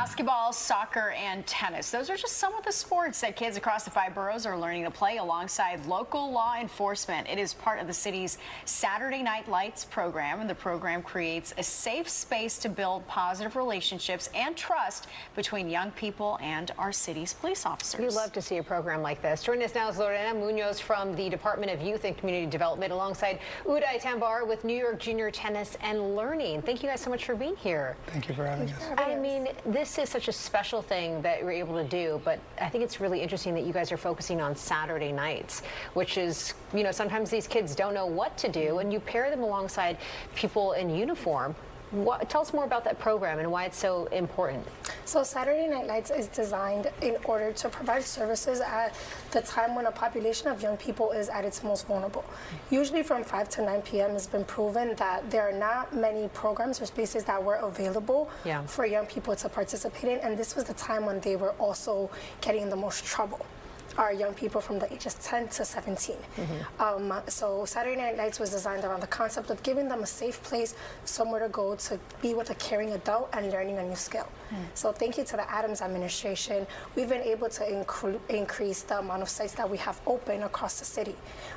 Basketball, soccer, and tennis. Those are just some of the sports that kids across the 5 boroughs are learning to play alongside local law enforcement. It is part of the city's Saturday Night Lights program, and the program creates a safe space to build positive relationships and trust between young people and our city's police officers. We love to see a program like this. Joining us now is Lorena Munoz from the Department of Youth and Community Development, alongside Udai Tambar with New York Junior Tennis and Learning. Thank you guys so much for being here. Thank you for having us. I mean, this is such a special thing that you're able to do, but I think it's really interesting that you guys are focusing on Saturday nights, which is, you know, sometimes these kids don't know what to do, and you pair them alongside people in uniform. Tell us more about that program and why it's so important. So Saturday Night Lights is designed in order to provide services at the time when a population of young people is at its most vulnerable. Usually from 5 to 9 p.m. it's been proven that there are not many programs or spaces that were available for young people to participate in, and this was the time when they were also getting in the most trouble. Are young people from the ages 10 to 17. So Saturday Night Lights was designed around the concept of giving them a safe place, somewhere to go to be with a caring adult and learning a new skill. So thank you to the Adams administration. We've been able to increase the amount of sites that we have open across the city.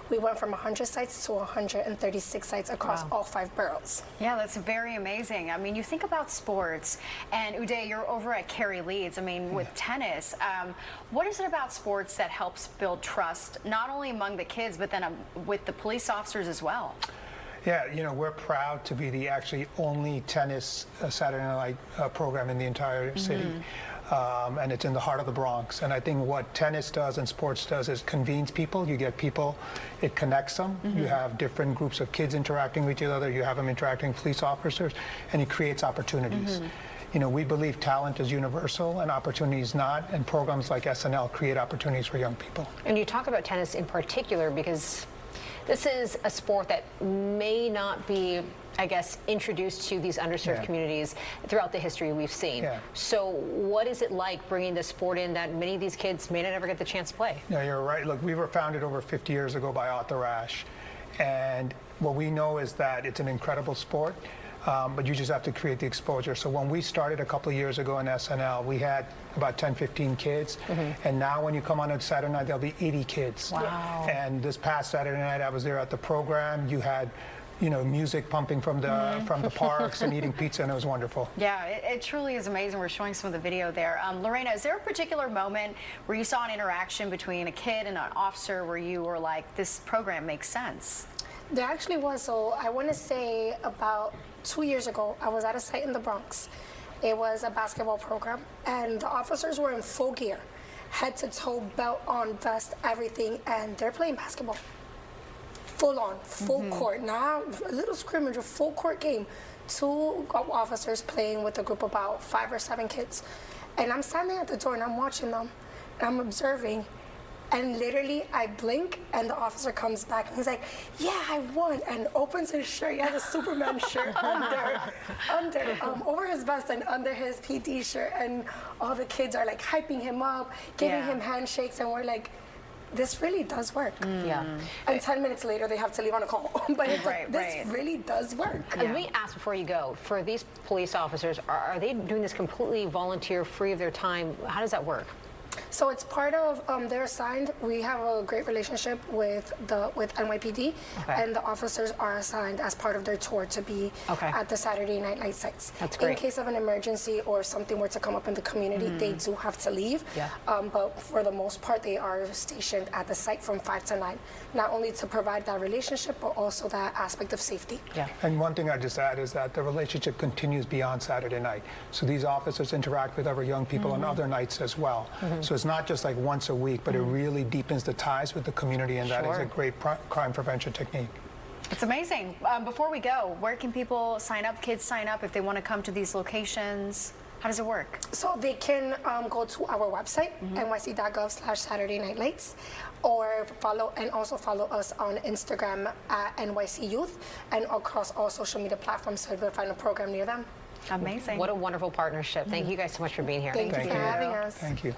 We went from 100 sites to 136 sites across all 5 boroughs. Yeah, that's very amazing. I mean, you think about sports, and Udai, you're over at Cary, Leeds. I mean, with tennis, what is it about sports that helps build trust, not only among the kids, but then with the police officers as well? Yeah, you know, we're proud to be the actually only tennis Saturday night program in the entire city. And it's in the heart of the Bronx. And I think what tennis does and sports does is convenes people. You get people, it connects them. You have different groups of kids interacting with each other. You have them interacting with police officers, and it creates opportunities. You know, we believe talent is universal and opportunity is not, and programs like SNL create opportunities for young people. And you talk about tennis in particular because this is a sport that may not be, I guess, introduced to these underserved communities throughout the history we've seen. So what is it like bringing the sport in that many of these kids may not ever get the chance to play? Yeah, you're right. Look, we were founded over 50 years ago by Arthur Ashe, and what we know is that it's an incredible sport. But you just have to create the exposure. So when we started a couple of years ago in SNL, we had about 10, 15 kids. And now when you come on Saturday night, there'll be 80 kids. Wow. And this past Saturday night, I was there at the program. You had, you know, music pumping from the parks and eating pizza, and it was wonderful. Yeah, it truly is amazing. We're showing some of the video there. Lorena, is there a particular moment where you saw an interaction between a kid and an officer where you were like, this program makes sense? There actually was. So I want to say about 2 years ago, I was at a site in the Bronx. It was a basketball program, and the officers were in full gear, head to toe, belt on, vest, everything, and they're playing basketball. Full on, full court, not a little scrimmage, a full court game. 2 officers playing with a group of about 5 or 7 kids. And I'm standing at the door and I'm watching them, and I'm observing. And literally, I blink, and the officer comes back, and he's like, yeah, I won, and opens his shirt. He has a Superman shirt over his vest and under his PD shirt, and all the kids are like hyping him up, giving him handshakes, and we're like, this really does work. And 10 minutes later, they have to leave on a call. But it's like, this really does work. Let me ask before you go, for these police officers, are they doing this completely volunteer, free of their time? How does that work? So it's part of, they're assigned. We have a great relationship with NYPD, and the officers are assigned as part of their tour to be at the Saturday Night Light sites. That's great. In case of an emergency or something were to come up in the community, they do have to leave. But for the most part, they are stationed at the site from 5 to 9, not only to provide that relationship, but also that aspect of safety. And one thing I just add is that the relationship continues beyond Saturday night. So these officers interact with other young people on other nights as well. So it's not just like once a week, but it really deepens the ties with the community, and that is a great crime prevention technique. It's amazing. Before we go, where can people sign up, kids sign up if they want to come to these locations? How does it work? So they can go to our website, nyc.gov/Saturday Night Lights, or also follow us on Instagram at NYC Youth, and across all social media platforms so they'll find a program near them. Amazing. What a wonderful partnership. Thank you guys so much for being here. Thank you for having us. Thank you.